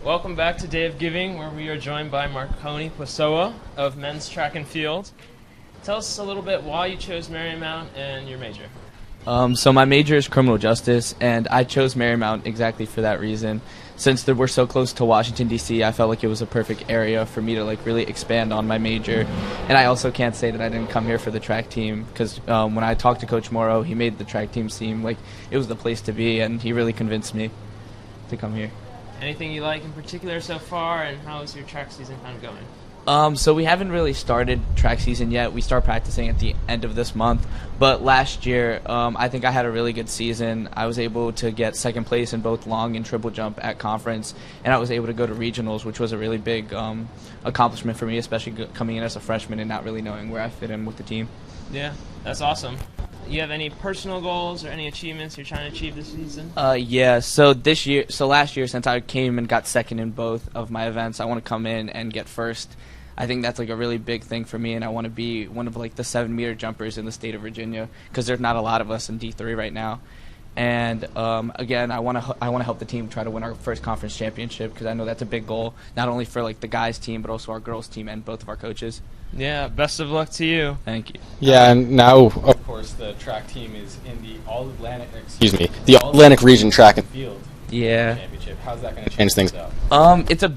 Welcome back to Day of Giving, where we are joined by Marcone, Pessoa of men's track and field. Tell us a little bit why you chose Marymount and your major. So my major is criminal justice, and I chose Marymount exactly for that reason. Since we're so close to Washington, D.C., I felt like it was a perfect area for me to really expand on my major. And I also can't say that I didn't come here for the track team, because when I talked to Coach Morrow, he made the track team seem like it was the place to be, and he really convinced me to come here. Anything you like in particular so far, and how is your track season kind of going? So we haven't really started track season yet. We start practicing at the end of this month. But last year, I think I had a really good season. I was able to get second place in both long and triple jump at conference, and I was able to go to regionals, which was a really big accomplishment for me, especially coming in as a freshman and not really knowing where I fit in with the team. Yeah, that's awesome. You have any personal goals or any achievements you're trying to achieve this season? Yeah. So last year, since I came and got second in both of my events, I want to come in and get first. I think that's a really big thing for me, and I want to be one of the 7-meter jumpers in the state of Virginia, because there's not a lot of us in D3 right now. And again, I want to help the team try to win our first conference championship, because I know that's a big goal, not only for the guys team, but also our girls team and both of our coaches. Yeah, best of luck to you. Thank you. Yeah, and now of course the track team is in the All-Atlantic region track and field. Yeah. Championship. How's that going to change things up? It's a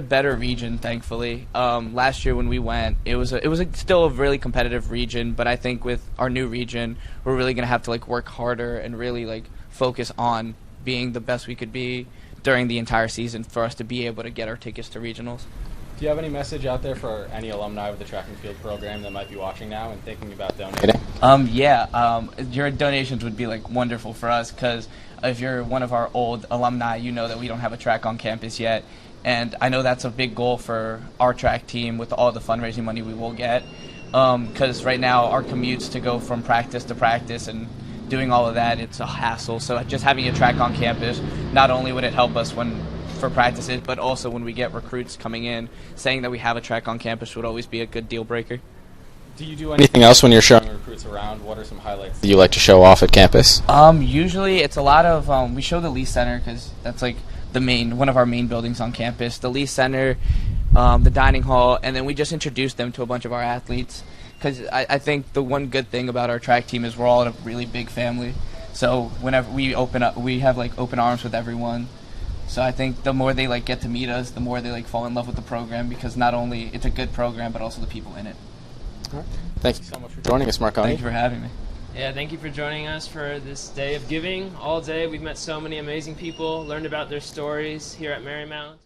better region, thankfully. Last year when we went, it was still a really competitive region, but I think with our new region, we're really going to have to work harder and really focus on being the best we could be during the entire season for us to be able to get our tickets to regionals. Do you have any message out there for any alumni of the track and field program that might be watching now and thinking about donating? Your donations would be wonderful for us, because if you're one of our old alumni, you know that we don't have a track on campus yet, and I know that's a big goal for our track team with all the fundraising money we will get, because right now our commutes to go from practice to practice and doing all of that, it's a hassle. So just having a track on campus, not only would it help us for practices, but also when we get recruits coming in, saying that we have a track on campus would always be a good deal breaker. Do you do anything else when you're showing recruits around? What are some highlights that you like to show off at campus? Usually it's a lot of we show the Lee Center, because that's one of our main buildings on campus. The Lee Center, the dining hall, and then we just introduce them to a bunch of our athletes, because I think the one good thing about our track team is we're all in a really big family. So whenever we open up, we have open arms with everyone. So I think the more they get to meet us, the more they fall in love with the program, because not only it's a good program, but also the people in it. All right. Thank you so much for joining us, Marcone. Thank you for having me. Yeah, thank you for joining us for this Day of Giving. All day we've met so many amazing people, learned about their stories here at Marymount.